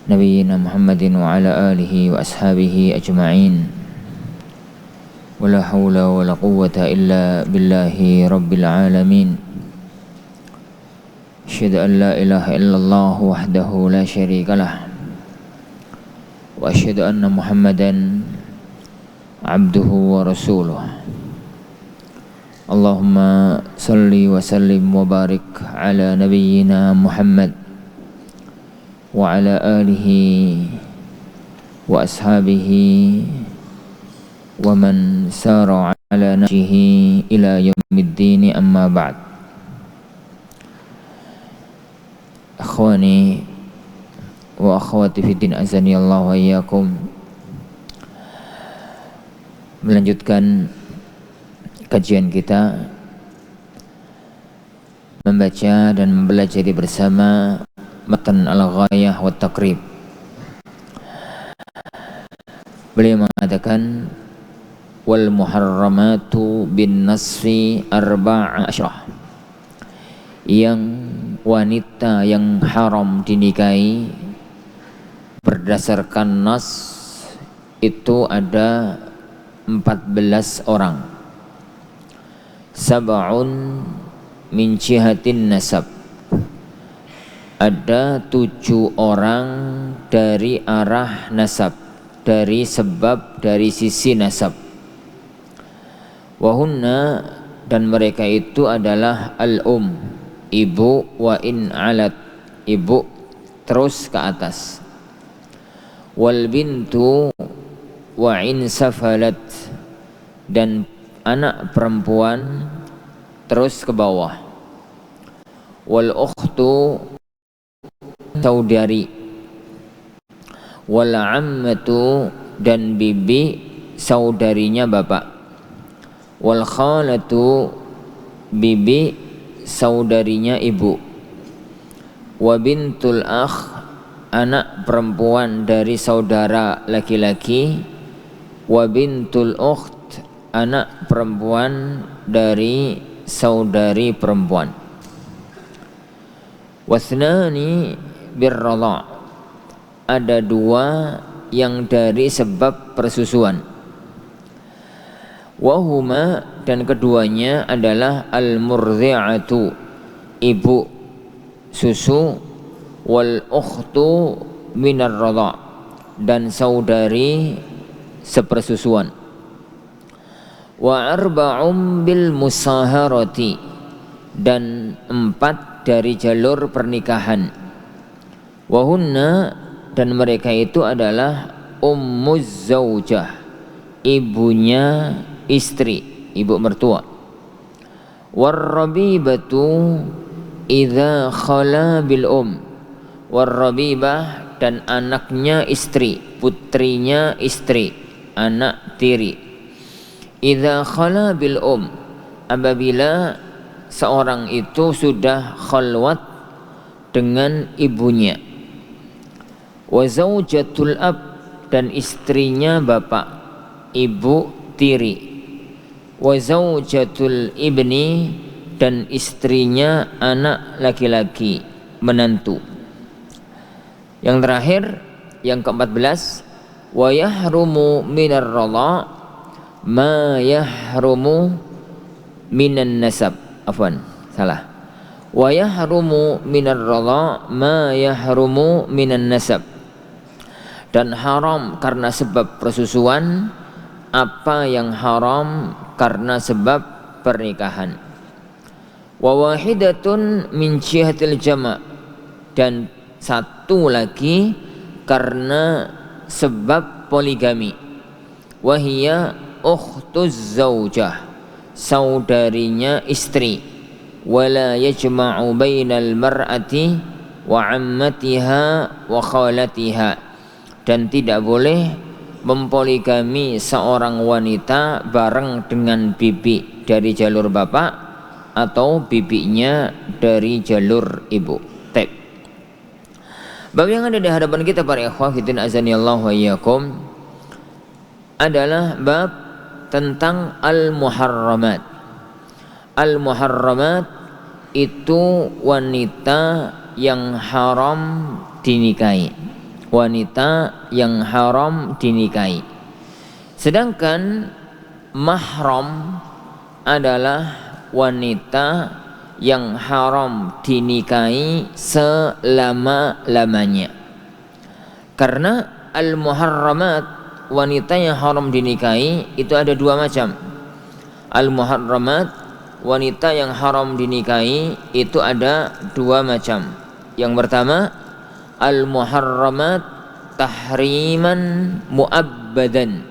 نبينا محمد وعلى آله وأصحابه أجمعين ولا حول ولا قوة إلا بالله رب العالمين أشهد أن لا إله إلا الله وحده لا شريك له وأشهد أن محمدا عبده ورسوله اللهم صل وسلم وبارك على نبينا محمد وعلى آله وأصحابه ومن سار على نهجه إلى يوم الدين أما بعد. Akhwani wa akhwati fiddin azani Allah wa iyyakum. Melanjutkan kajian kita membaca dan mempelajari bersama matan al-ghayah wa taqrib. Beliau mengatakan wal muharramatu bin nasfi arba'a asyrah, yang wanita yang haram dinikahi berdasarkan nas itu ada 14 orang. Sab'un min jihatin nasab, ada 7 orang dari arah nasab, dari sebab, dari sisi nasab. Wahunna, dan mereka itu adalah al-um, ibu, wa in alat, ibu terus ke atas, wal bintu wa in safalat, dan anak perempuan terus ke bawah, wal ukhtu, saudari, wal ammatu, dan bibi saudarinya bapak, wal khalatu, bibi saudarinya ibu, wa bintul akh, anak perempuan dari saudara laki-laki, wa bintul ukht, anak perempuan dari saudari perempuan. Wasnani birradha, ada 2 yang dari sebab persusuan. Wahuma, dan keduanya adalah al-murdhi'atu, ibu susu, wal ukhtu minar radha, dan saudari sepersusuan. Wa arba'um bil musaharati, dan 4 dari jalur pernikahan. Wahunna, dan mereka itu adalah ummuz zaujah, ibunya istri, ibu mertua. Warrabibatu idza khala bil warrabibah, dan anaknya istri, putrinya istri, anak tiri. Idza khala bil apabila seorang itu sudah khalwat dengan ibunya. Wa zaujatul ab, dan istrinya bapak, ibu tiri. Wa zaujatul ibni, dan istrinya anak laki-laki, menantu. Yang terakhir, yang ke-14, wa yahrumu minar radha ma yahrumu minan nasab. Afwan, salah. Wa yahrumu minar radha ma yahrumu minan nasab, dan haram karena sebab persusuan apa yang haram karena sebab pernikahan. Wa wahidatun min jihatil jama', dan 1 lagi karena sebab poligami. Wahia ukhtuz zaujah, saudarinya istri. Wala yajma'u bainal mar'ati wa ammatiha wa khalatiha, dan tidak boleh mempoligami seorang wanita bareng dengan bibi dari jalur bapak atau bibinya dari jalur ibu. Tek. Bab yang ada di hadapan kita para ikhwah fiddin azanillahu wa iyyakum adalah bab tentang al-muharramat. Al-muharramat itu wanita yang haram dinikahi, wanita yang haram dinikahi. Sedangkan mahram adalah wanita yang haram dinikahi selama-lamanya. Karena al-muharramat, wanita yang haram dinikahi itu ada dua macam. Al-muharramat, wanita yang haram dinikahi itu ada dua macam. Yang pertama, al-muharramat tahriman mu'abbadan,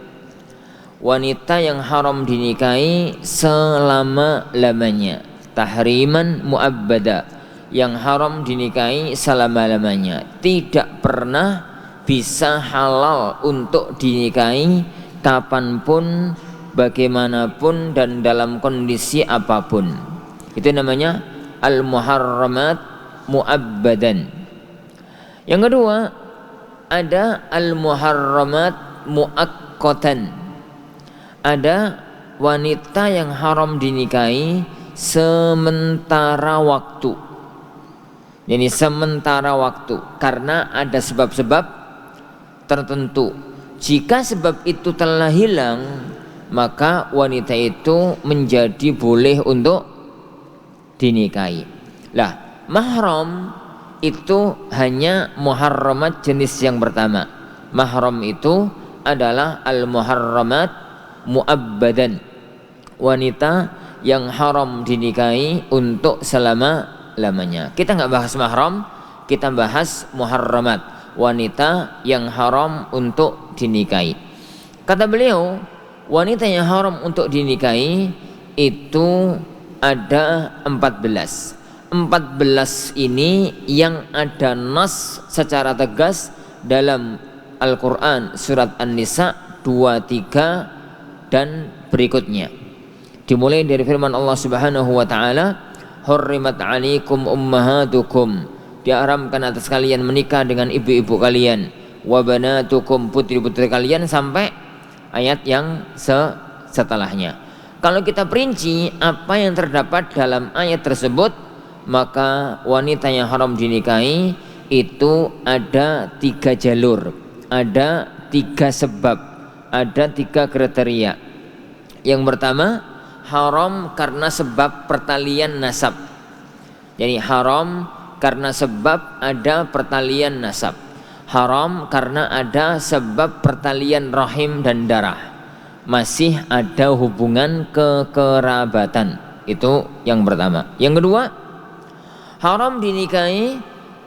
wanita yang haram dinikahi selama-lamanya. Tahriman mu'abbada, yang haram dinikahi selama-lamanya, tidak pernah bisa halal untuk dinikahi kapanpun, bagaimanapun, dan dalam kondisi apapun. Itu namanya al-muharramat mu'abbadan. Yang kedua, ada al-muharramat mu'aqqatan. Ada wanita yang haram dinikahi sementara waktu. Jadi sementara waktu karena ada sebab-sebab tertentu. Jika sebab itu telah hilang, maka wanita itu menjadi boleh untuk dinikahi. Lah, mahram itu hanya muharramat jenis yang pertama. Mahram itu adalah al-muharramat mu'abbadan, wanita yang haram dinikahi untuk selama-lamanya. Kita nggak bahas mahram, kita bahas muharramat, wanita yang haram untuk dinikahi. Kata beliau, wanita yang haram untuk dinikahi itu ada 14. 14 ini yang ada nas secara tegas dalam Al-Quran surat An-Nisa 23 dan berikutnya. Dimulai dari firman Allah Subhanahu wa taala, "Hurrimat 'alaikum ummahatukum", diharamkan atas kalian menikah dengan ibu-ibu kalian, "wa banatukum", putri-putri kalian, sampai ayat yang setelahnya. Kalau kita perinci apa yang terdapat dalam ayat tersebut, maka wanita yang haram dinikahi itu ada 3 jalur, ada 3 sebab, ada 3 kriteria. Yang pertama, haram karena sebab pertalian nasab. Jadi haram karena sebab ada pertalian nasab. Haram karena ada sebab pertalian rahim dan darah. Masih ada hubungan kekerabatan. Itu yang pertama. Yang kedua, haram dinikahi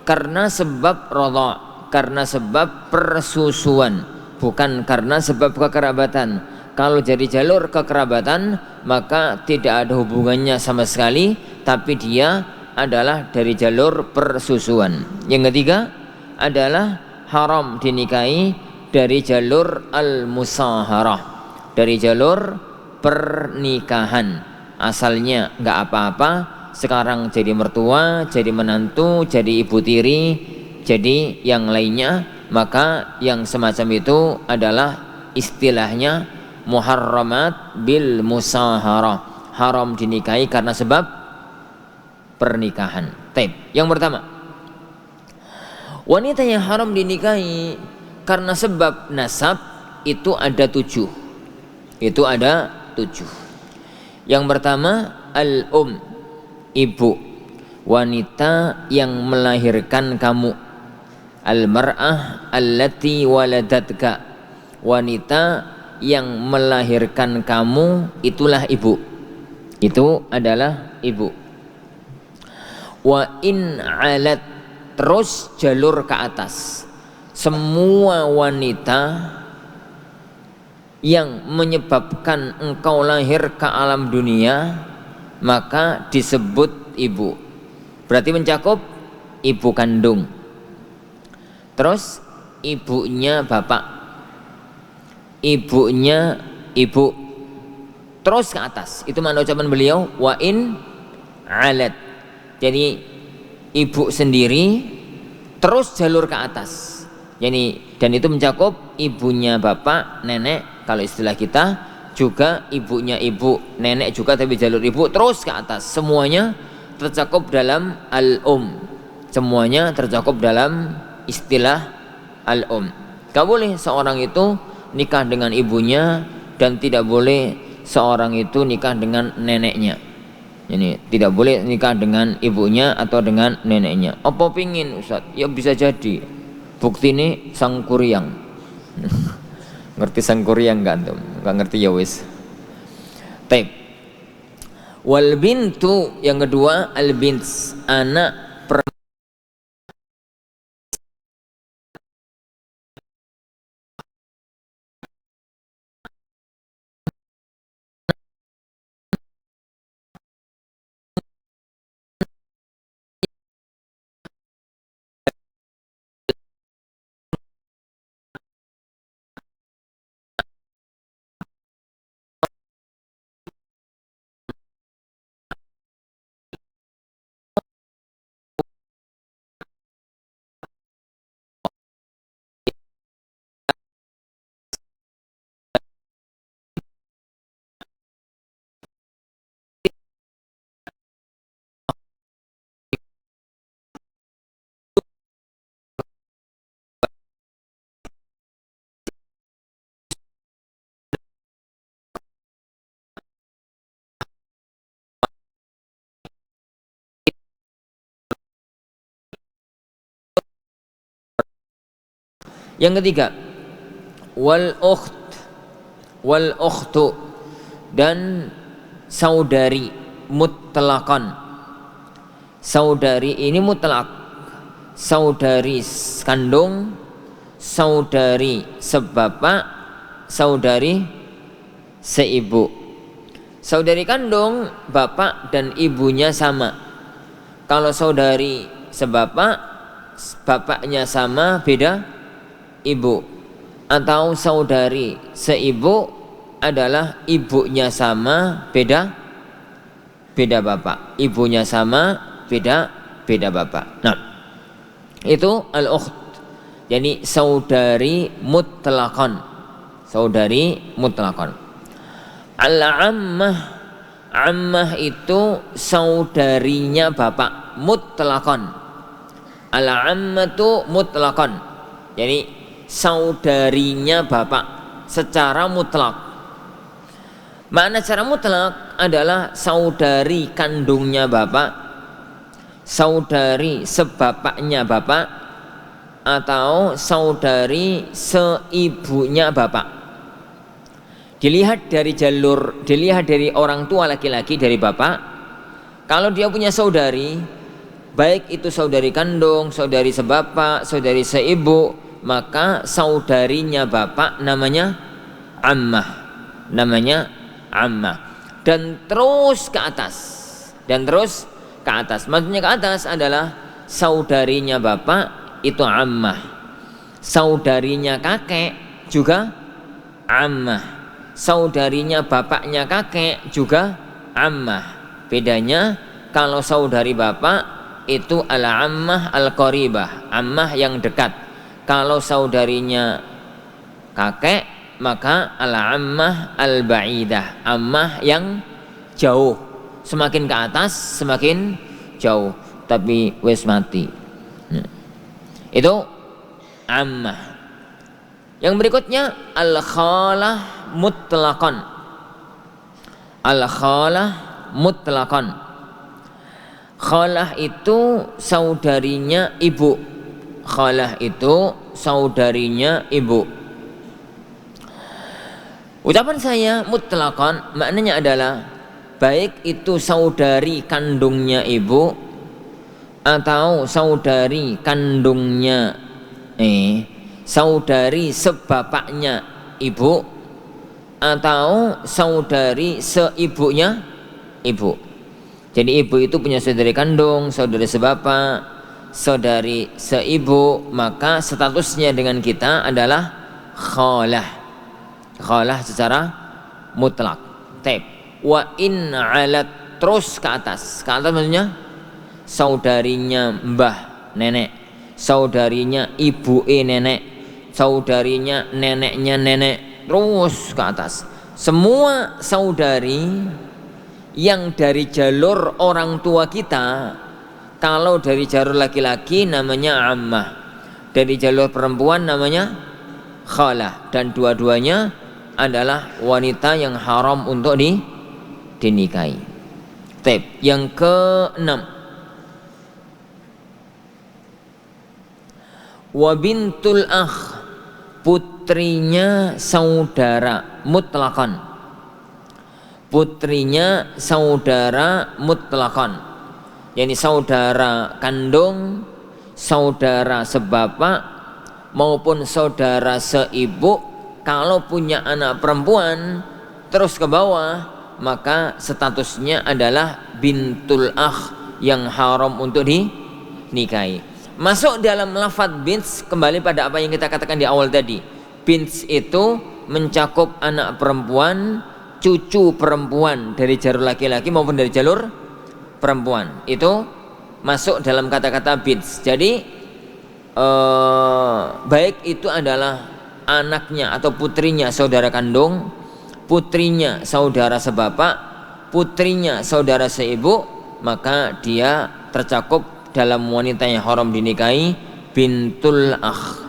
karena sebab radha', karena sebab persusuan, bukan karena sebab kekerabatan. Kalau jadi jalur kekerabatan, maka tidak ada hubungannya sama sekali, tapi dia adalah dari jalur persusuan. Yang ketiga adalah haram dinikahi dari jalur al-musaharah, dari jalur pernikahan. Asalnya nggak apa-apa, sekarang jadi mertua, jadi menantu, jadi ibu tiri, jadi yang lainnya, maka yang semacam itu adalah istilahnya muharramat bil musaharah, haram dinikahi karena sebab pernikahan. Yang pertama, wanita yang haram dinikahi karena sebab nasab itu ada 7. Itu ada 7. Yang pertama, al-um, ibu, wanita yang melahirkan kamu. Al-mar'ah allati waladatka, wanita yang melahirkan kamu, itulah ibu. Itu adalah ibu. Wa in alat, terus jalur ke atas. Semua wanita yang menyebabkan engkau lahir ke alam dunia, maka disebut ibu. Berarti mencakup ibu kandung, terus ibunya bapak, ibunya ibu, terus ke atas. Itu mana ucapan beliau, wa in alat. Jadi ibu sendiri terus jalur ke atas. Jadi, dan itu mencakup ibunya bapak, nenek kalau istilah kita, juga ibunya ibu, nenek juga tapi jalur ibu terus ke atas. Semuanya tercakup dalam al-um. Semuanya tercakup dalam istilah al-um. Gak boleh seorang itu nikah dengan ibunya dan tidak boleh seorang itu nikah dengan neneknya. Ini tidak boleh nikah dengan ibunya atau dengan neneknya. Apa pingin Ustaz? Ya bisa jadi. Bukti ini sang kuryang. Ngerti sang kuryang enggak antum? Enggak ngerti ya wis. Taib. Wal bintu yang kedua al bint, anak yang ketiga wal ukhtu dan saudari mutlaqan. Saudari ini mutlak, saudari kandung, saudari sebapak, saudari seibu. Saudari kandung bapak dan ibunya sama. Kalau saudari sebapak, bapaknya sama beda ibu. Atau saudari seibu adalah ibunya sama beda bapak, ibunya sama beda bapak. Nah, itu al-ukht. Jadi saudari mutlaqan. Saudari mutlaqan. Al-ammah, ammah itu saudarinya bapak mutlaqan. Al-ammatu mutlaqan. Jadi saudarinya bapak secara mutlak. Makna secara mutlak adalah saudari kandungnya bapak, saudari sebapaknya bapak, atau saudari seibunya bapak. Dilihat dari orang tua laki-laki dari bapak. Kalau dia punya saudari, baik itu saudari kandung, saudari sebapak, saudari seibu, maka saudarinya bapak namanya ammah. Dan terus ke atas. Maksudnya ke atas adalah saudarinya bapak itu ammah, saudarinya kakek juga ammah, saudarinya bapaknya kakek juga ammah. Bedanya kalau saudari bapak itu al-ammah al-qaribah, ammah yang dekat. Kalau saudarinya kakek maka al-ammah al-ba'idah, ammah yang jauh. Semakin ke atas semakin jauh, tapi wis mati. Itu ammah. Yang berikutnya al-khalah mutlaqan. Al-khalah mutlaqan. Khalah itu saudarinya ibu. Khalah itu saudarinya ibu. Ucapan saya mutlaqan maknanya adalah baik itu saudari kandungnya ibu atau saudari kandungnya saudari sebapaknya ibu atau saudari seibunya ibu. Jadi ibu itu punya saudari kandung, saudari sebapak, saudari seibu, maka statusnya dengan kita adalah khalah. Khalah secara mutlak. Taib. Wa in alat, terus ke atas. Ke atas maksudnya saudarinya mbah nenek, saudarinya ibu nenek, saudarinya neneknya nenek, terus ke atas. Semua saudari yang dari jalur orang tua kita, kalau dari jalur laki-laki namanya ammah, dari jalur perempuan namanya khalah, dan dua-duanya adalah wanita yang haram untuk dinikahi. Yang keenam, wa bintul akh, putrinya saudara mutlakon. Putrinya saudara mutlakon, yakni saudara kandung, saudara sebapak maupun saudara seibu. Kalau punya anak perempuan terus ke bawah, maka statusnya adalah bintul akh yang haram untuk dinikahi. Masuk dalam lafaz bint kembali pada apa yang kita katakan di awal tadi. Bint itu mencakup anak perempuan, cucu perempuan dari jalur laki-laki maupun dari jalur perempuan. Itu masuk dalam kata-kata bint. Jadi baik itu adalah anaknya atau putrinya saudara kandung, putrinya saudara sebapak, putrinya saudara seibu, maka dia tercakup dalam wanita yang haram dinikahi, bintul akh.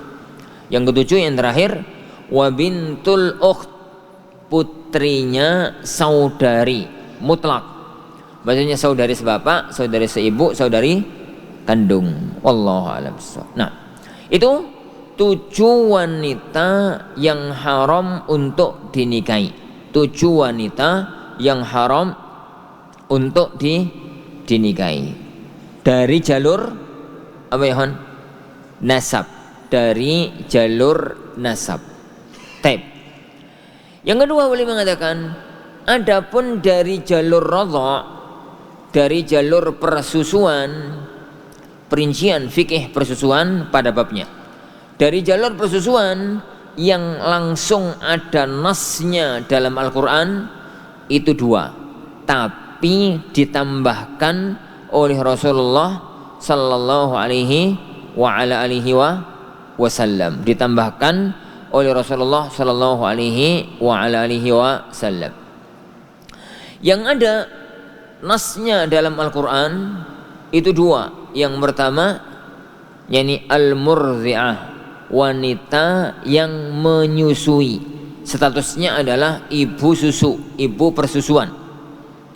Yang ketujuh, yang terakhir, wa bintul ukht, putrinya saudari mutlak. Maksudnya saudari sebapak, saudari seibu, saudari kandung. Wallahu a'lam bishawab. Nah, itu 7 wanita yang haram untuk dinikahi. 7 wanita yang haram untuk dinikahi dari jalur apa ya hon? Nasab, dari jalur nasab. Yang kedua boleh mengatakan, adapun dari jalur radha, dari jalur persusuan, perincian fikih persusuan pada babnya. Dari jalur persusuan yang langsung ada nasnya dalam Al-Quran itu 2, tapi ditambahkan oleh Rasulullah sallallahu alaihi wa ala alihi wasallam, ditambahkan oleh Rasulullah sallallahu alaihi wa ala alihi wasallam. Yang ada nasnya dalam Al-Quran itu 2. Yang pertama yakni al-murdi'ah, wanita yang menyusui, statusnya adalah ibu susu, ibu persusuan,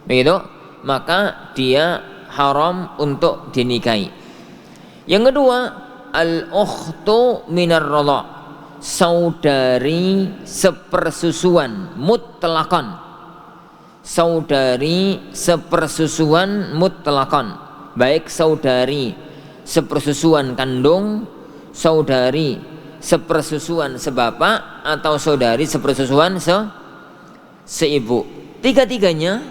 begitu, maka dia haram untuk dinikahi. Yang kedua, al-ukhtu minar radha, saudari sepersusuan mutlakon, saudari sepersusuan mutlakon, baik saudari sepersusuan kandung, saudari sepersusuan sebapak, atau saudari sepersusuan seibu. Tiga-tiganya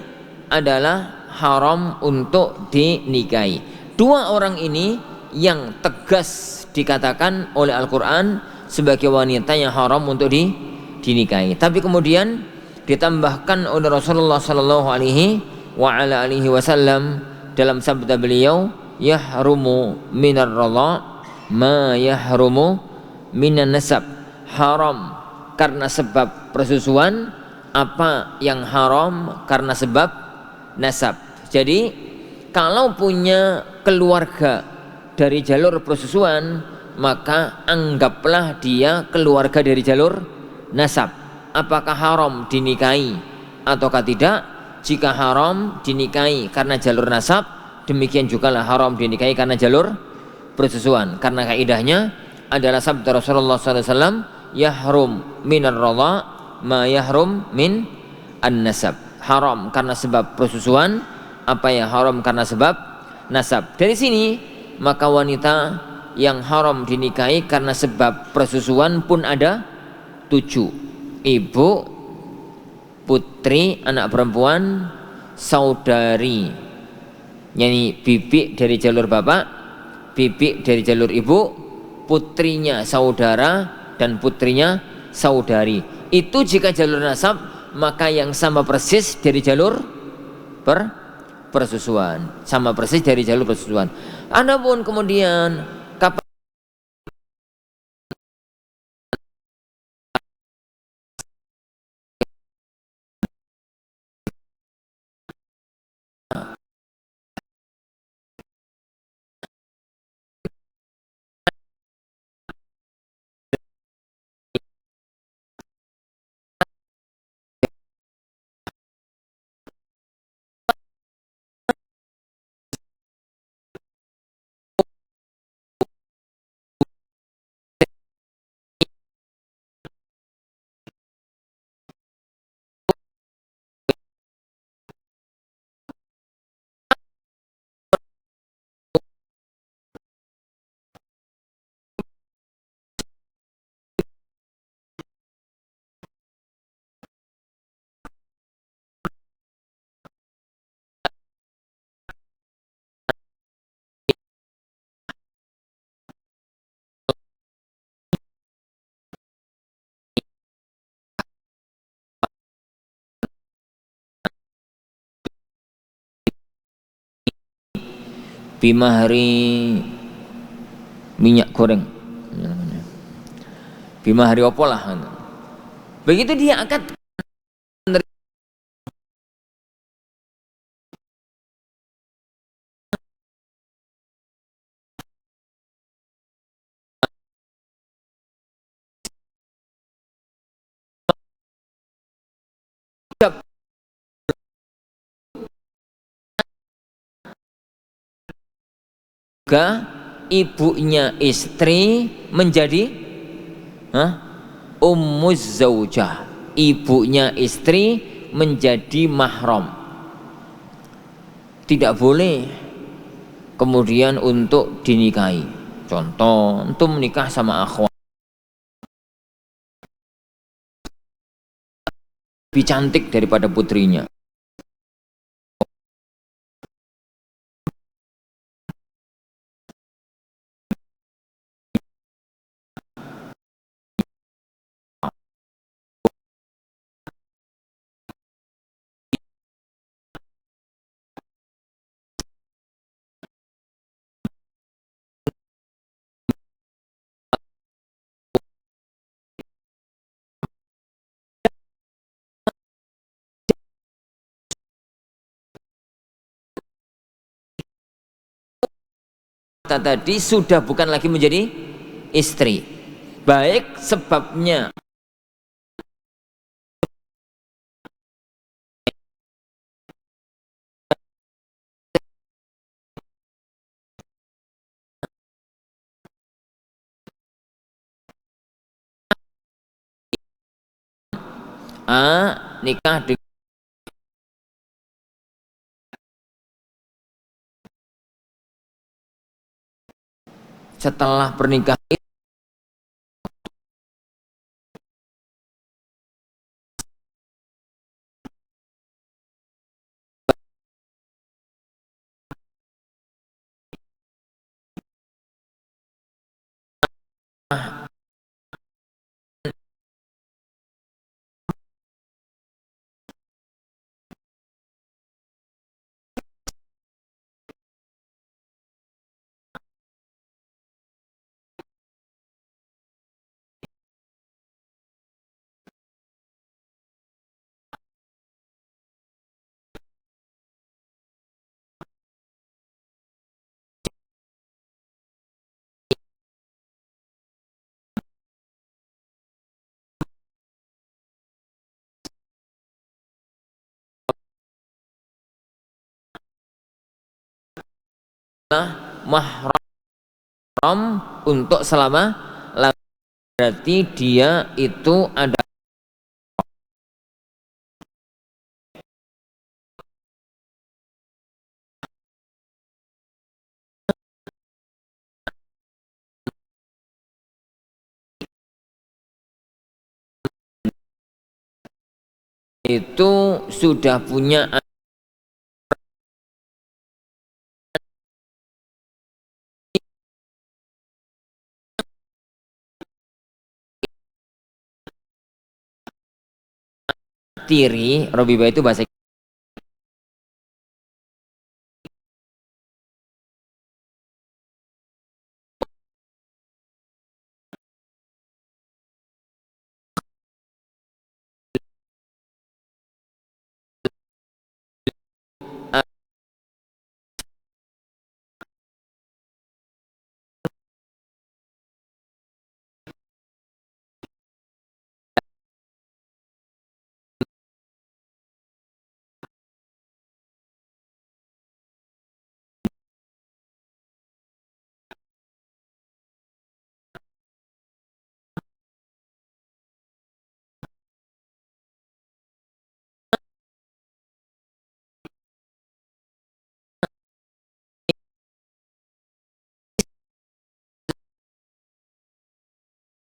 adalah haram untuk dinikahi. 2 orang ini yang tegas dikatakan oleh Al-Quran sebagai wanita yang haram untuk dinikahi. Tapi kemudian ditambahkan oleh Rasulullah sallallahu alaihi wa ala alihi wasallam dalam sabda beliau, yahrumu minar radha ma yahrumu minan nasab, haram karena sebab persusuan apa yang haram karena sebab nasab. Jadi kalau punya keluarga dari jalur persusuan, maka anggaplah dia keluarga dari jalur nasab. Apakah haram dinikahi ataukah tidak? Jika haram dinikahi karena jalur nasab, demikian juga lah haram dinikahi karena jalur persusuan. Karena kaidahnya adalah sabda Rasulullah SAW, yahrum minar radha ma yahrum min an-nasab, haram karena sebab persusuan apa yang haram karena sebab nasab. Dari sini maka wanita yang haram dinikahi karena sebab persusuan pun ada 7. Ibu, putri, anak perempuan, saudari, yakni bibi dari jalur bapak, bibi dari jalur ibu, putrinya saudara, dan putrinya saudari. Itu jika jalur nasab, maka yang sama persis dari jalur persusuan, sama persis dari jalur persusuan. Adapun kemudian kapan bimahri minyak goreng, bimahri apa lah. Begitu dia akad juga ibunya istri menjadi ummuz zaujah, ibunya istri menjadi mahram. Tidak boleh kemudian untuk dinikahi. Contoh, untuk menikah sama akhwat lebih cantik daripada putrinya. Tadi sudah bukan lagi menjadi istri, baik sebabnya nikah dengan setelah pernikahan mahram untuk selama berarti dia itu ada itu sudah punya tiri. Robiba itu bahasa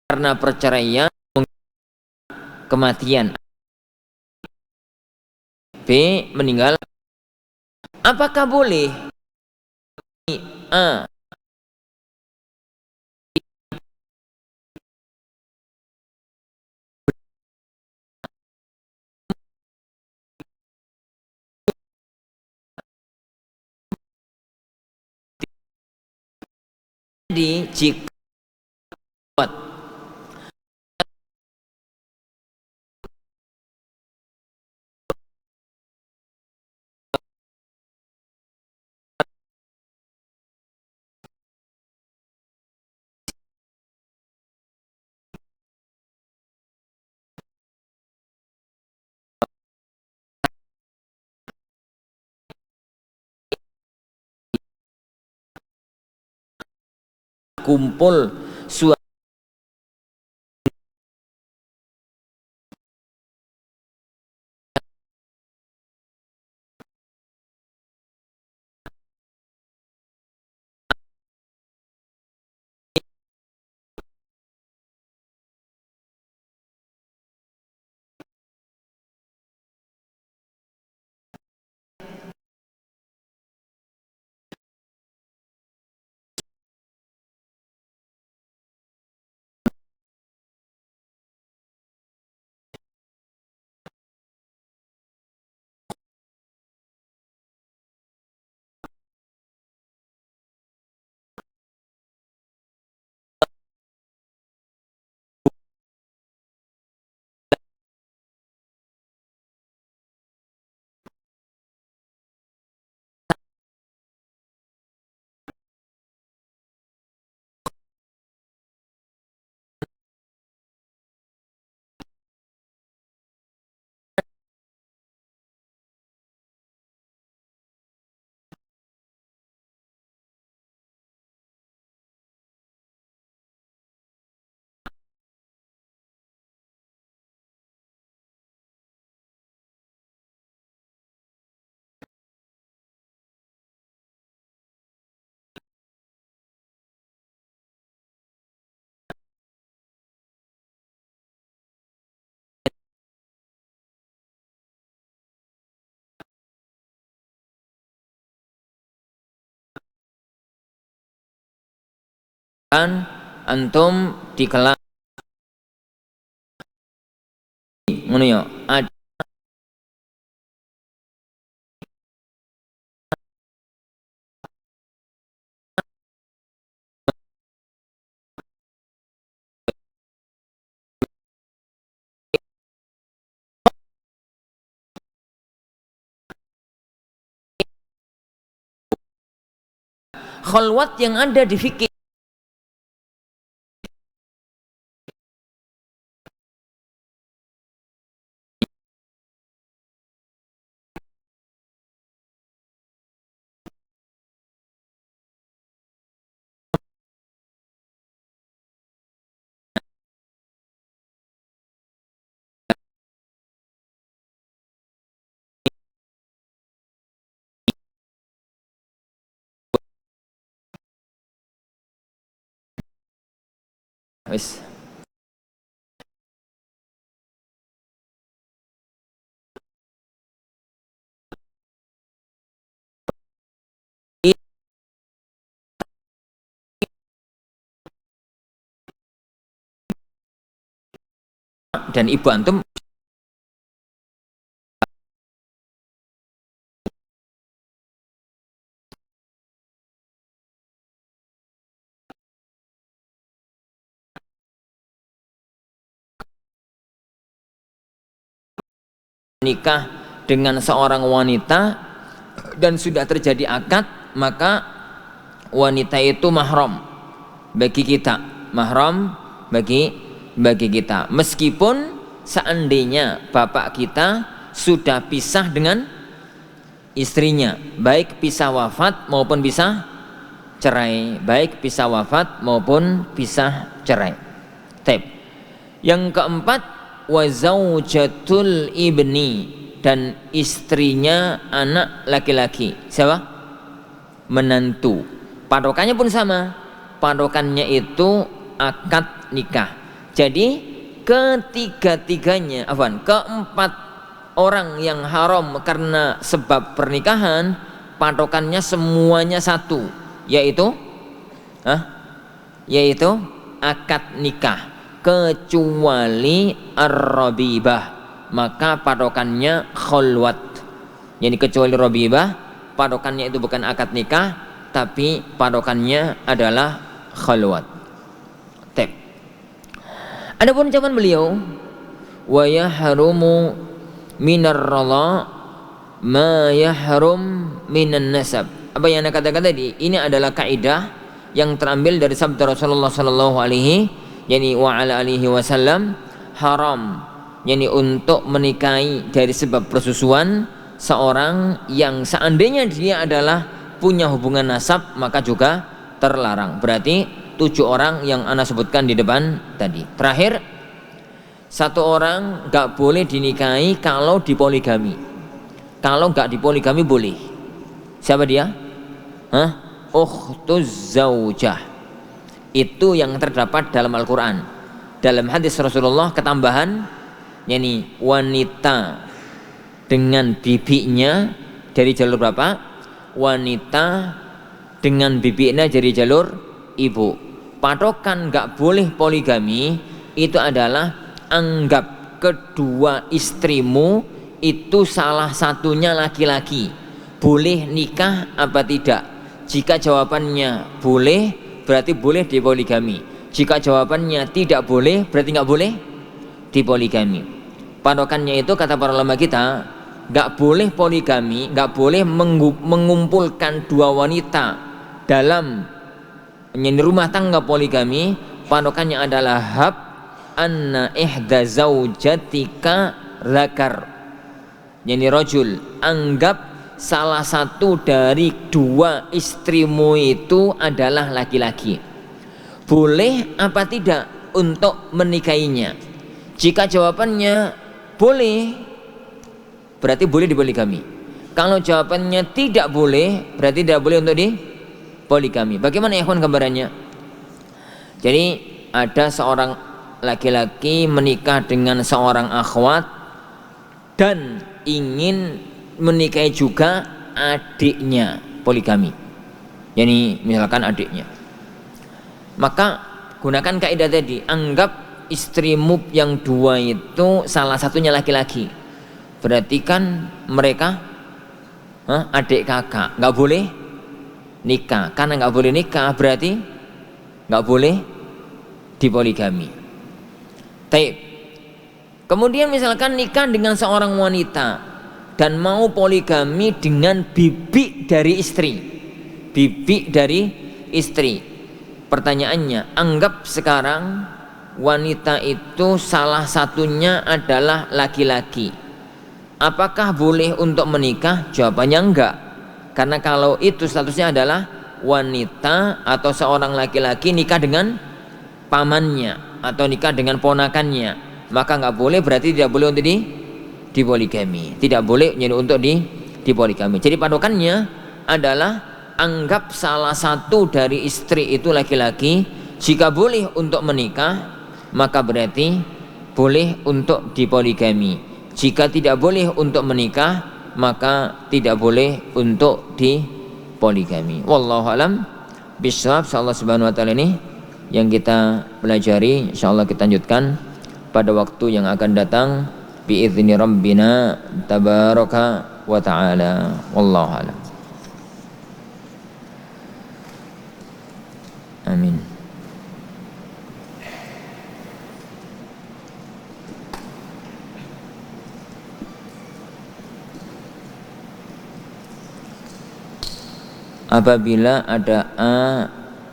karena perceraian, kematian, B meninggal. Apakah boleh A Jadi jika kumpul suatu kan antum di kelas ngono ya ada khalwat yang ada di fikih wis dan ibu antum nikah dengan seorang wanita dan sudah terjadi akad, maka wanita itu mahram bagi kita, mahram bagi kita, meskipun seandainya bapak kita sudah pisah dengan istrinya, baik pisah wafat maupun pisah cerai, baik pisah wafat maupun pisah cerai. Tep. Yang keempat, wa zaujatul ibni, dan istrinya anak laki-laki. Siapa? Menantu. Patokannya pun sama. Patokannya itu akad nikah. Jadi ketiga-tiganya, keempat orang yang haram karena sebab pernikahan, patokannya semuanya satu, yaitu akad nikah, kecuali ar-rabibah, maka patokannya khalwat. Jadi kecuali rabibah, patokannya itu bukan akad nikah, tapi patokannya adalah khalwat. Tep. Adapun ucapan beliau, wa yahrumu minar radha ma yahrum minan nasab. Apa yang Anda katakan tadi, ini adalah kaidah yang terambil dari sabda Rasulullah sallallahu alaihi wa ala alihi wasallam, haram yakni untuk menikahi dari sebab persusuan seorang yang seandainya dia adalah punya hubungan nasab, maka juga terlarang. Berarti 7 orang yang Ana sebutkan di depan tadi. Terakhir, 1 orang gak boleh dinikahi kalau dipoligami. Kalau gak dipoligami boleh. Siapa dia? Ukhtuz zaujah. Itu yang terdapat dalam Al-Quran. Dalam hadis Rasulullah ketambahan, yakni wanita dengan bibinya dari jalur berapa? Wanita dengan bibinya dari jalur ibu. Patokan gak boleh poligami itu adalah anggap kedua istrimu itu salah satunya laki-laki. Boleh nikah apa tidak? Jika jawabannya boleh, berarti boleh dipoligami. Jika jawabannya tidak boleh, berarti nggak boleh dipoligami. Patokannya itu kata para ulama kita, nggak boleh poligami, nggak boleh mengumpulkan 2 wanita dalam rumah tangga poligami. Patokannya adalah hab anna ihda zaujatika zakar, yani rajul, anggap salah satu dari 2 istrimu itu adalah laki-laki. Boleh apa tidak untuk menikahinya? Jika jawabannya boleh, berarti boleh dipoligami. Kalau jawabannya tidak boleh, berarti tidak boleh untuk dipoligami. Bagaimana ikhwan gambarannya? Jadi ada seorang laki-laki menikah dengan seorang akhwat dan ingin menikahi juga adiknya, poligami. Yani misalkan adiknya. Maka gunakan kaidah tadi, anggap istrimu yang 2 itu salah satunya laki-laki. Berarti kan mereka adik kakak, nggak boleh nikah. Karena nggak boleh nikah berarti nggak boleh dipoligami. Taib. Kemudian misalkan nikah dengan seorang wanita dan mau poligami dengan bibi dari istri. Bibi dari istri. Pertanyaannya, anggap sekarang wanita itu salah satunya adalah laki-laki. Apakah boleh untuk menikah? Jawabannya enggak. Karena kalau itu statusnya adalah wanita atau seorang laki-laki nikah dengan pamannya atau nikah dengan ponakannya, maka enggak boleh, berarti tidak boleh untuk dipoligami. Tidak boleh untuk dipoligami. Jadi patokannya adalah anggap salah satu dari istri itu laki-laki. Jika boleh untuk menikah, maka berarti boleh untuk dipoligami. Jika tidak boleh untuk menikah, maka tidak boleh untuk dipoligami. Wallahu alam bishawab. Insyaallah subhanahu wa ta'ala ini yang kita pelajari, insyaallah kita lanjutkan pada waktu yang akan datang biizni rabbina tabaraka wa ta'ala. Wallahu alam. Amin. Apabila ada A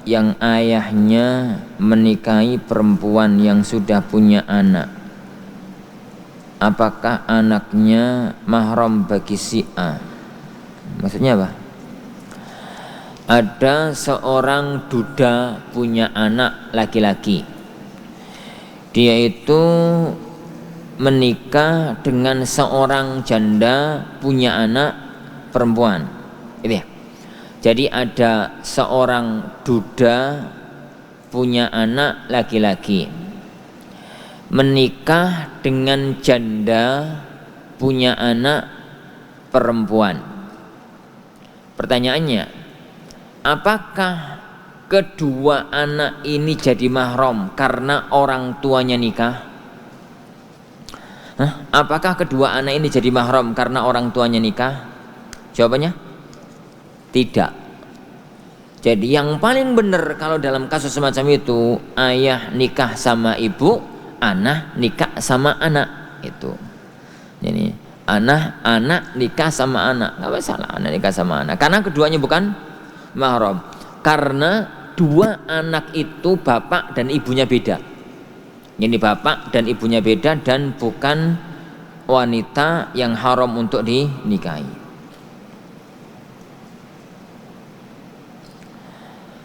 yang ayahnya menikahi perempuan yang sudah punya anak, apakah anaknya mahram bagi si A? Maksudnya apa? Ada seorang duda punya anak laki-laki. Dia itu menikah dengan seorang janda punya anak perempuan. Itu ya. Jadi ada seorang duda punya anak laki-laki menikah dengan janda punya anak perempuan. Pertanyaannya, apakah kedua anak ini jadi mahram karena orang tuanya nikah? Apakah kedua anak ini jadi mahram karena orang tuanya nikah? Jawabannya tidak. Jadi yang paling benar kalau dalam kasus semacam itu, ayah nikah sama ibu, anak nikah sama anak itu. Jadi anak nikah sama anak, nggak masalah anak nikah sama anak, karena keduanya bukan mahram. Karena dua anak itu bapak dan ibunya beda. Jadi bapak dan ibunya beda dan bukan wanita yang haram untuk dinikahi.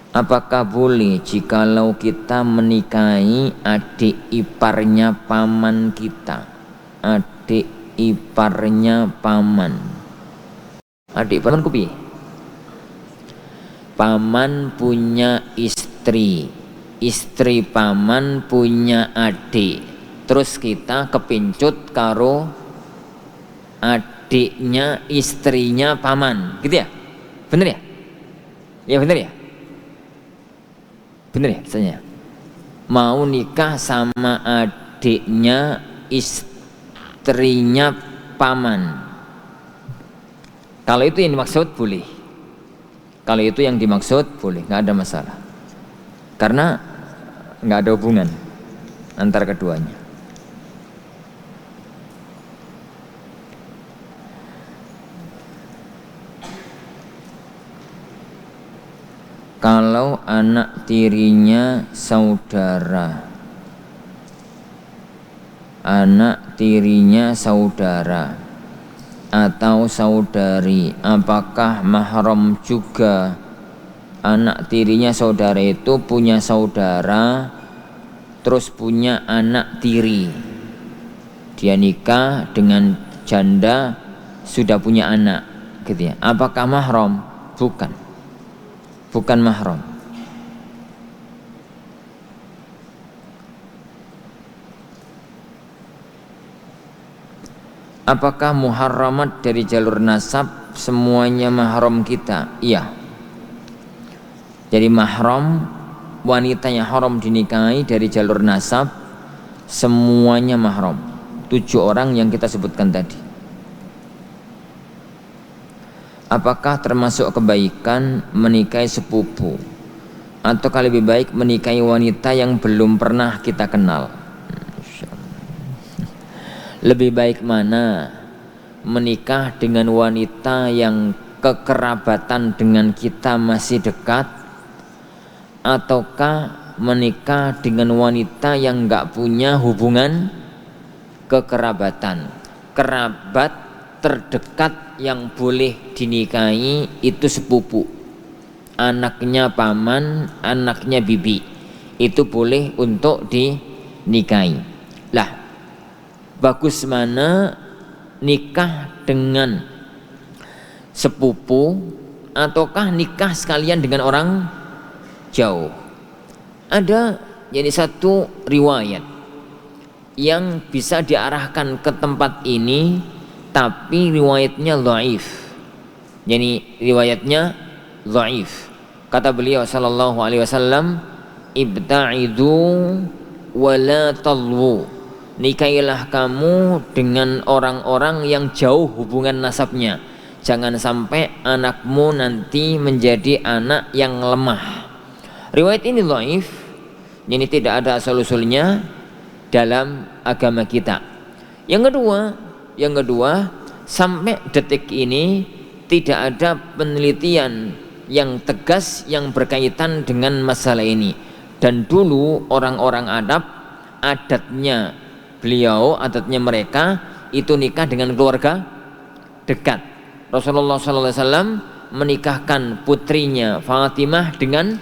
Apakah boleh jikalau kita menikahi adik iparnya paman kita? Adik iparnya paman. Adik paman kupi. Paman punya istri. Istri paman punya adik. Terus kita kepincut karo adiknya istrinya paman. Gitu ya? Bener ya? Ya bener ya? Bener ya misalnya, mau nikah sama adiknya istrinya paman. Kalau itu yang dimaksud boleh. Kalau itu yang dimaksud boleh, nggak ada masalah. Karena nggak ada hubungan antara keduanya. Kalau anak tirinya saudara, anak tirinya saudara atau saudari, apakah mahram juga? Anak tirinya saudara itu punya saudara, terus punya anak tiri. Dia nikah dengan janda, sudah punya anak, gitu ya. Apakah mahram? Bukan. Bukan mahram. Apakah muharramat dari jalur nasab semuanya mahram kita? Iya. Jadi mahram, wanita yang haram dinikahi dari jalur nasab semuanya mahram. 7 orang yang kita sebutkan tadi. Apakah termasuk kebaikan menikahi sepupu, atau lebih baik menikahi wanita yang belum pernah kita kenal? Lebih baik mana? Menikah dengan wanita yang kekerabatan dengan kita masih dekat, ataukah menikah dengan wanita yang nggak punya hubungan kekerabatan? Kerabat terdekat yang boleh dinikahi itu sepupu, anaknya paman, anaknya bibi, itu boleh untuk dinikahi. Lah, bagus mana nikah dengan sepupu ataukah nikah sekalian dengan orang jauh? Ada jadi satu riwayat yang bisa diarahkan ke tempat ini, tapi riwayatnya dhaif. Jadi riwayatnya dhaif. Kata beliau sallallahu alaihi wasallam, ibta'idu wa la talwu. Nikahilah kamu dengan orang-orang yang jauh hubungan nasabnya. Jangan sampai anakmu nanti menjadi anak yang lemah. Riwayat ini dhaif, jadi tidak ada asal-usulnya dalam agama kita. Yang kedua, sampai detik ini tidak ada penelitian yang tegas yang berkaitan dengan masalah ini. Dan dulu orang-orang adatnya mereka itu nikah dengan keluarga dekat. Rasulullah SAW menikahkan putrinya Fatimah dengan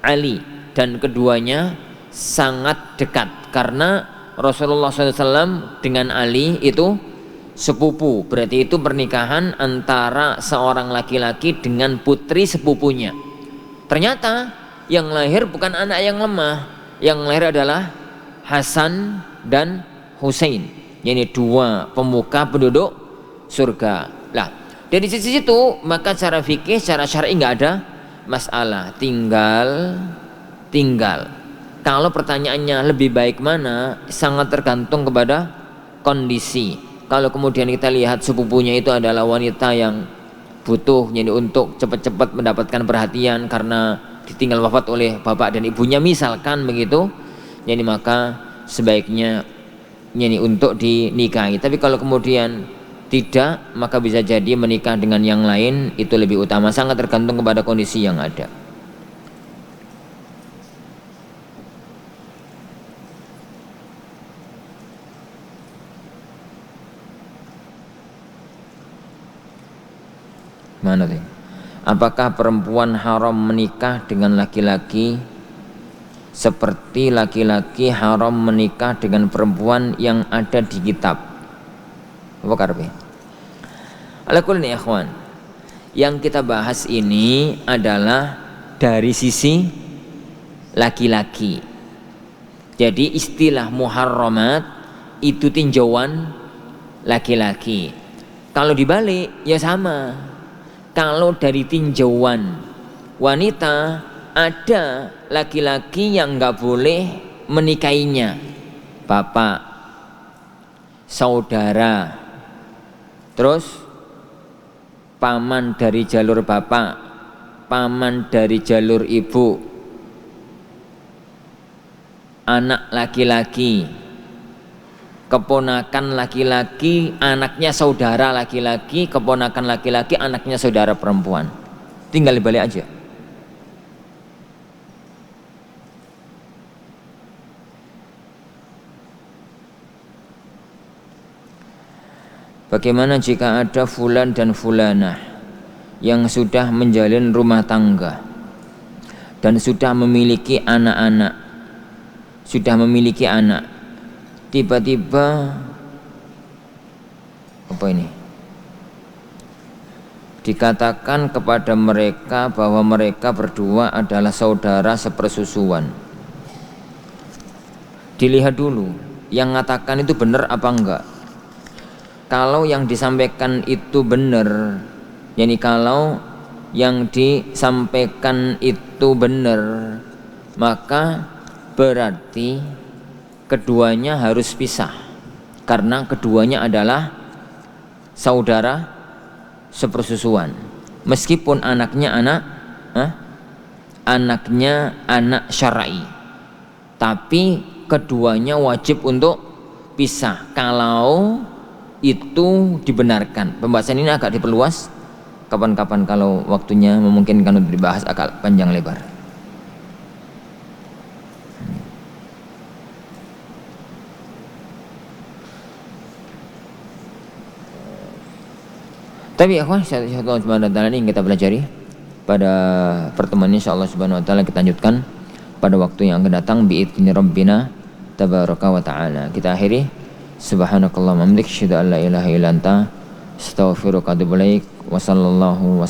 Ali, dan keduanya sangat dekat karena Rasulullah SAW dengan Ali itu sepupu, berarti itu pernikahan antara seorang laki-laki dengan putri sepupunya. Ternyata yang lahir bukan anak yang lemah, yang lahir adalah Hasan dan Husain, yakni 2 pemuka penduduk surga. Lah, dari sisi itu maka cara fikih, secara syar'i nggak ada masalah. Tinggal kalau pertanyaannya lebih baik mana, sangat tergantung kepada kondisi. Kalau kemudian kita lihat sepupunya itu adalah wanita yang butuh yani untuk cepat-cepat mendapatkan perhatian karena ditinggal wafat oleh bapak dan ibunya misalkan begitu, yani maka sebaiknya yani untuk dinikahi. Tapi kalau kemudian tidak, maka bisa jadi menikah dengan yang lain itu lebih utama, sangat tergantung kepada kondisi yang ada. Mana tuh? Apakah perempuan haram menikah dengan laki-laki seperti laki-laki haram menikah dengan perempuan yang ada di kitab? Apa karpe? Alakulli ikhwan, yang kita bahas ini adalah dari sisi laki-laki. Jadi istilah muharramat itu tinjauan laki-laki. Kalau dibalik ya sama. Kalau dari tinjauan wanita, ada laki-laki yang nggak boleh menikahinya, bapak, saudara, terus paman dari jalur bapak, paman dari jalur ibu, anak laki-laki, keponakan laki-laki, anaknya saudara laki-laki, keponakan laki-laki, anaknya saudara perempuan. Tinggal dibalik aja. Bagaimana jika ada fulan dan fulanah yang sudah menjalin rumah tangga dan sudah memiliki anak-anak, sudah memiliki anak, tiba-tiba apa ini? Dikatakan kepada mereka bahwa mereka berdua adalah saudara sepersusuan. Dilihat dulu yang mengatakan itu benar apa enggak. Kalau yang disampaikan itu benar, yakni kalau yang disampaikan itu benar, maka berarti keduanya harus pisah karena keduanya adalah saudara sepersusuan. Meskipun anaknya anak syar'i, tapi keduanya wajib untuk pisah kalau itu dibenarkan. Pembahasan ini agak diperluas kapan-kapan kalau waktunya memungkinkan untuk dibahas agak panjang lebar. Tapi ikhwan, insyaallah subhanahu wa ta'ala ini yang kita pelajari pada pertemuan ini, insyaallah subhanahu wa ta'ala kita lanjutkan pada waktu yang akan datang bi'idzni rabbina tabaraka wa ta'ala. Kita akhiri subhanakallahumma hamdik, asyhadu an la ilaha illa anta, astaghfiruka wa atubu ilaik. Wa sallallahu